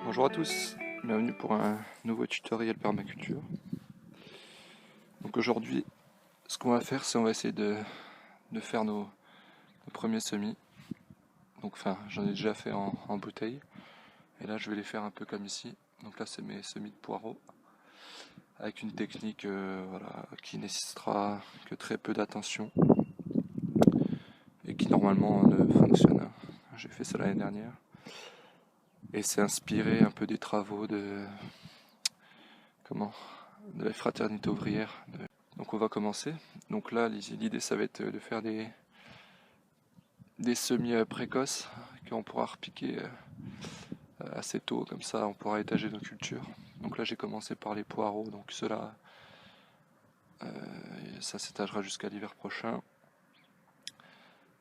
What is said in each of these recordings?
Bonjour à tous, bienvenue pour un nouveau tutoriel permaculture. Donc aujourd'hui, ce qu'on va faire, c'est on va essayer de faire nos premiers semis. Donc j'en ai déjà fait en bouteille, et là je vais les faire un peu comme ici. Donc là c'est mes semis de poireaux, avec une technique voilà, qui nécessitera que très peu d'attention, et qui normalement fonctionne. J'ai fait ça l'année dernière, et c'est inspiré un peu des travaux de la fraternité ouvrière. Donc on va commencer. Donc là l'idée ça va être de faire des semis précoces qu'on pourra repiquer assez tôt, comme ça on pourra étager nos cultures. Donc là j'ai commencé par les poireaux, donc cela ça s'étagera jusqu'à l'hiver prochain.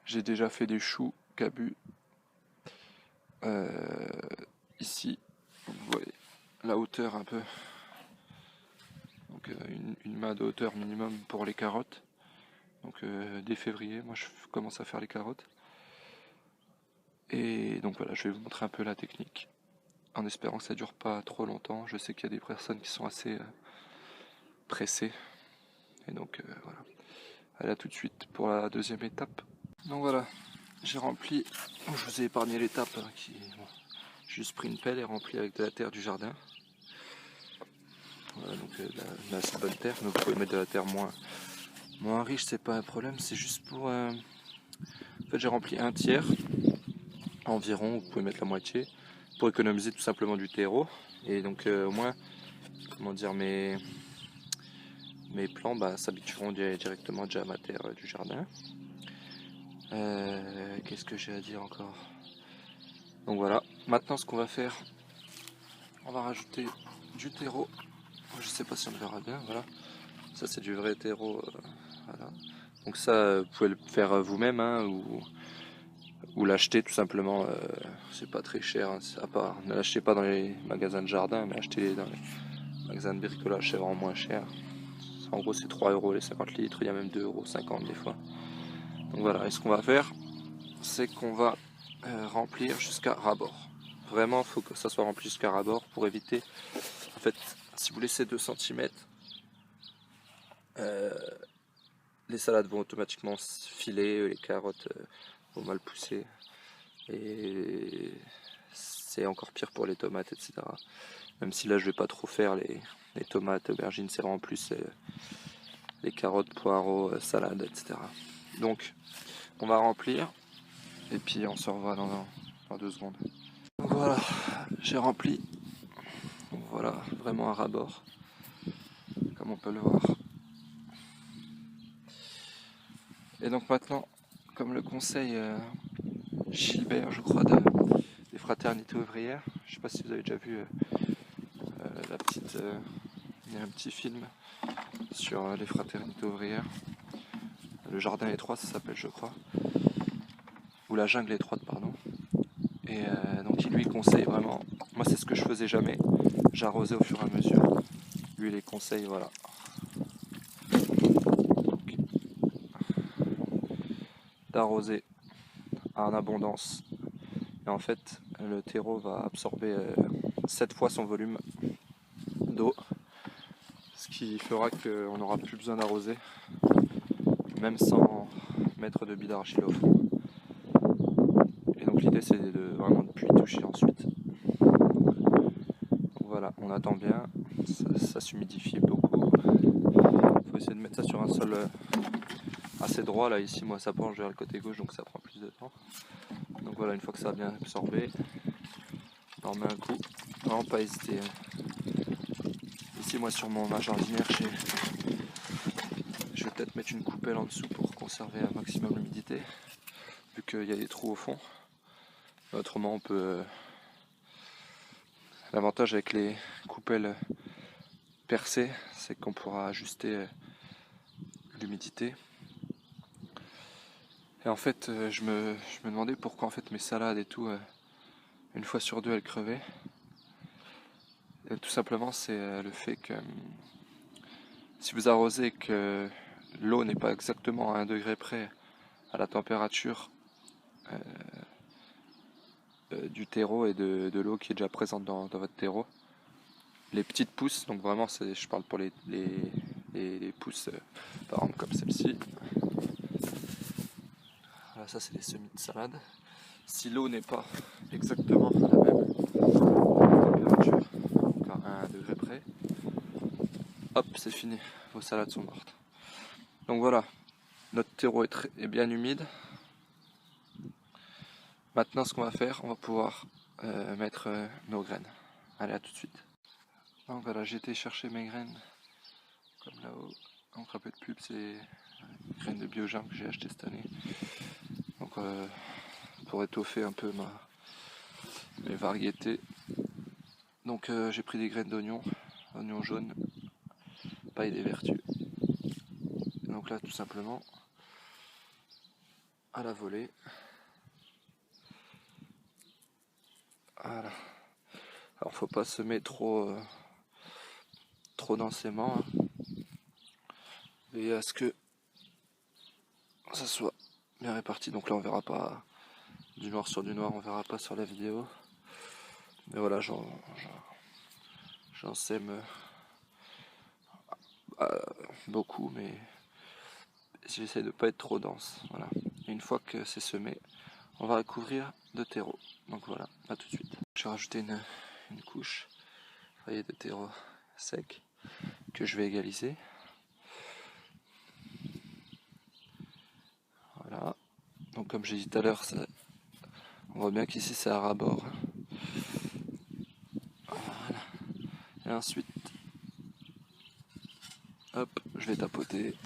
J'ai déjà fait des choux cabus. Ici vous voyez la hauteur un peu, donc une main de hauteur minimum pour les carottes. Donc dès février moi je commence à faire les carottes. Et donc voilà, je vais vous montrer un peu la technique, en espérant que ça dure pas trop longtemps. Je sais qu'il y a des personnes qui sont assez pressées. Et donc voilà. Allez, à tout de suite pour la deuxième étape. Donc voilà, j'ai rempli, je vous ai épargné l'étape j'ai juste pris une pelle et rempli avec de la terre du jardin. Voilà, donc la assez bonne terre, mais vous pouvez mettre de la terre moins riche, c'est pas un problème, c'est juste pour... En fait j'ai rempli un tiers environ, vous pouvez mettre la moitié, pour économiser tout simplement du terreau. Et donc au moins, comment dire, mes plants s'habitueront directement déjà à ma terre du jardin. Qu'est-ce que j'ai à dire encore? Donc voilà, maintenant ce qu'on va faire, on va rajouter du terreau. Je sais pas si on le verra bien, voilà. Ça c'est du vrai terreau, voilà. Donc ça, vous pouvez le faire vous-même, hein, ou l'acheter tout simplement. C'est pas très cher, hein, à part, ne l'achetez pas dans les magasins de jardin, mais achetez-les dans les magasins de bricolage, c'est vraiment moins cher. En gros c'est 3 € les 50 litres, il y a même 2,50 € des fois. Donc voilà, et ce qu'on va faire, c'est qu'on va remplir jusqu'à ras-bord. Vraiment, il faut que ça soit rempli jusqu'à ras-bord pour éviter, en fait, si vous laissez 2 cm, les salades vont automatiquement filer, les carottes vont mal pousser, et c'est encore pire pour les tomates, etc. Même si là je vais pas trop faire les tomates, aubergines, c'est vraiment plus les carottes, poireaux, salades, etc. Donc on va remplir, et puis on se revoit dans 2 secondes. Donc voilà, j'ai rempli. Donc voilà, vraiment à ras-bord, comme on peut le voir. Et donc maintenant, comme le conseil Gilbert, je crois, des fraternités ouvrières, je sais pas si vous avez déjà vu il y a un petit film sur les fraternités ouvrières. Le jardin étroit, ça s'appelle, je crois, ou la jungle étroite, pardon. Et donc il lui conseille vraiment, moi c'est ce que je faisais jamais, j'arrosais au fur et à mesure. Lui les conseille, voilà. D'arroser en abondance. Et en fait, le terreau va absorber 7 fois son volume d'eau, ce qui fera qu'on n'aura plus besoin d'arroser, même sans mettre de billes d'argile au fond. Et donc l'idée c'est vraiment de ne plus y toucher ensuite. Donc voilà, on attend bien, ça s'humidifie beaucoup. Il faut essayer de mettre ça sur un sol assez droit. Là ici moi ça penche vers le côté gauche, donc ça prend plus de temps. Donc voilà, une fois que ça a bien absorbé, on met un coup, vraiment pas hésiter. Ici moi sur ma jardinière, je vais peut-être mettre une coupelle en dessous pour conserver un maximum l'humidité, vu qu'il y a des trous au fond. Autrement on peut... L'avantage avec les coupelles percées, c'est qu'on pourra ajuster l'humidité. Et en fait je me demandais pourquoi en fait mes salades et tout, une fois sur deux elles crevaient. Et tout simplement c'est le fait que si vous arrosez et que l'eau n'est pas exactement à 1 degré près à la température du terreau et de l'eau qui est déjà présente dans votre terreau. Les petites pousses, donc vraiment je parle pour les pousses par exemple comme celle-ci. Voilà, ça c'est les semis de salade. Si l'eau n'est pas exactement à la même température, donc à 1 degré près, hop, c'est fini, vos salades sont mortes. Donc voilà, notre terreau est bien humide. Maintenant, ce qu'on va faire, on va pouvoir mettre nos graines. Allez, à tout de suite. Donc voilà, j'ai été chercher mes graines, comme là-haut. Donc un peu de pub, c'est les graines de biogerme que j'ai achetées cette année. Donc pour étoffer un peu mes variétés. Donc j'ai pris des graines d'oignons, oignons jaunes, paille des vertus. Donc là, tout simplement, à la volée. Voilà. Alors faut pas semer trop densément, hein. Et à ce que ça soit bien réparti. Donc là on verra pas du noir sur du noir, on verra pas sur la vidéo. Mais voilà, j'en sème beaucoup, mais j'essaie de pas être trop dense. Voilà. Et une fois que c'est semé, on va recouvrir de terreau. Donc voilà, à tout de suite. Je vais rajouter une couche de terreau sec que je vais égaliser. Voilà. Donc comme j'ai dit tout à l'heure, on voit bien qu'ici c'est à ras-bord. Voilà. Et ensuite, hop, je vais tapoter,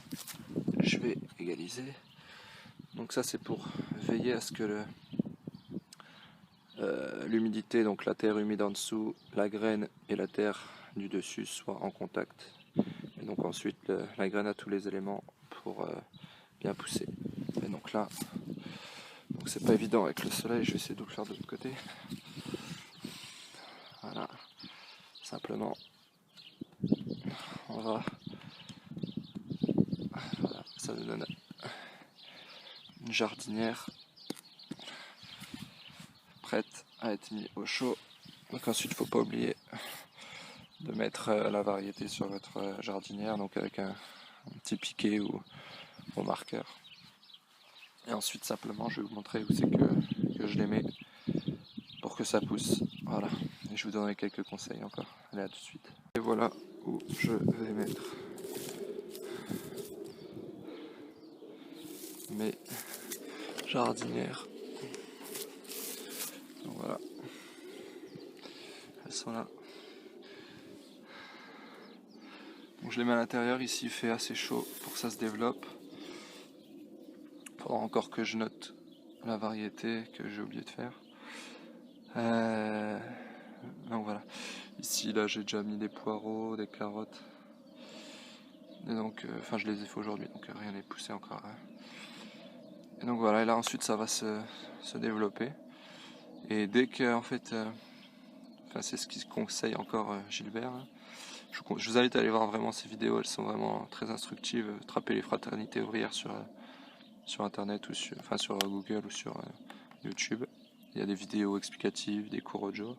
je vais égaliser. Donc ça c'est pour veiller à ce que l'humidité, donc la terre humide en dessous, la graine et la terre du dessus soient en contact. Et donc ensuite la graine a tous les éléments pour bien pousser. Et donc là, donc c'est pas évident avec le soleil, je vais essayer de le faire de l'autre côté. Voilà, simplement on va, voilà, ça nous donne une jardinière prête à être mise au chaud. Donc ensuite il ne faut pas oublier de mettre la variété sur votre jardinière, donc avec un petit piquet ou au marqueur. Et ensuite simplement je vais vous montrer où c'est que je les mets pour que ça pousse. Voilà, et je vous donnerai quelques conseils encore. Allez, à tout de suite. Et voilà où je vais mettre mes jardinières. Donc voilà, elles sont là. Donc je les mets à l'intérieur, ici il fait assez chaud pour que ça se développe. Il faudra encore que je note la variété que j'ai oublié de faire. Donc voilà, ici là j'ai déjà mis des poireaux, des carottes. Et donc, enfin je les ai fait aujourd'hui, donc rien n'est poussé encore. Et donc voilà, et là ensuite ça va se développer. Et dès que en fait, enfin c'est ce qu'il conseille encore Gilbert. Hein. Je vous invite à aller voir vraiment ces vidéos, elles sont vraiment très instructives. Attrapez les fraternités ouvrières sur internet ou sur Google ou sur YouTube. Il y a des vidéos explicatives, des cours audio.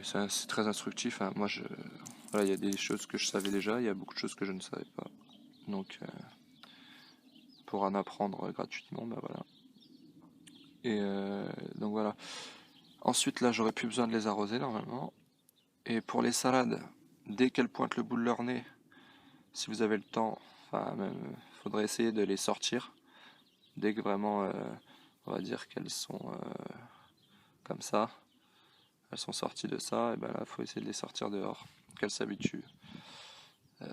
C'est très instructif. Hein. Moi, voilà, il y a des choses que je savais déjà, il y a beaucoup de choses que je ne savais pas. Donc, pour en apprendre gratuitement, ben voilà. Et donc voilà. Ensuite, là, j'aurais plus besoin de les arroser normalement. Et pour les salades, dès qu'elles pointent le bout de leur nez, si vous avez le temps, enfin, même, faudrait essayer de les sortir. Dès que vraiment, on va dire qu'elles sont comme ça, elles sont sorties de ça, et ben là, il faut essayer de les sortir dehors, qu'elles s'habituent.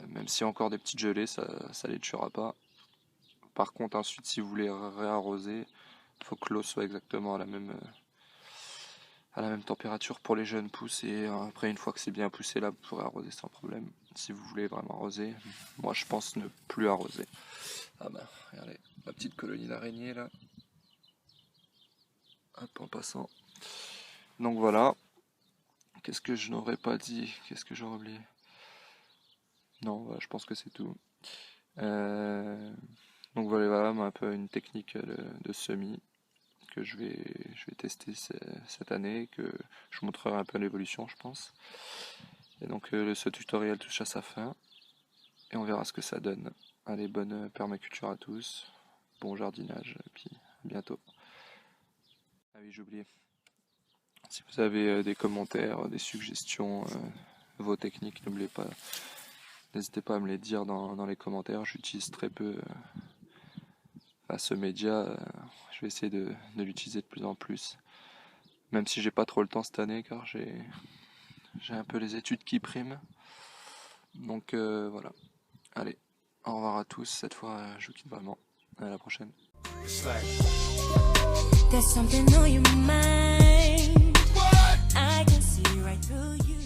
Même s'il y a encore des petites gelées, ça les tuera pas. Par contre, ensuite, si vous voulez réarroser, il faut que l'eau soit exactement à la même température pour les jeunes pousses. Et après, une fois que c'est bien poussé, là, vous pourrez arroser sans problème. Si vous voulez vraiment arroser, moi, je pense ne plus arroser. Ah ben, regardez, ma petite colonie d'araignées là. Hop, en passant. Donc voilà. Qu'est-ce que je n'aurais pas dit? Qu'est-ce que j'aurais oublié? Non, voilà, je pense que c'est tout. Donc voilà, un peu une technique de semis que je vais tester cette année, que je vous montrerai un peu l'évolution, je pense. Et donc ce tutoriel touche à sa fin, et on verra ce que ça donne. Allez, bonne permaculture à tous, bon jardinage, et puis à bientôt. Ah oui, j'ai oublié. Si vous avez des commentaires, des suggestions, vos techniques, n'hésitez pas à me les dire dans les commentaires. J'utilise très peu ce média, je vais essayer de l'utiliser de plus en plus. Même si j'ai pas trop le temps cette année, car j'ai un peu les études qui priment. Donc voilà. Allez, au revoir à tous. Cette fois, je vous quitte vraiment. À la prochaine. There's something on your mind. I can see right through you.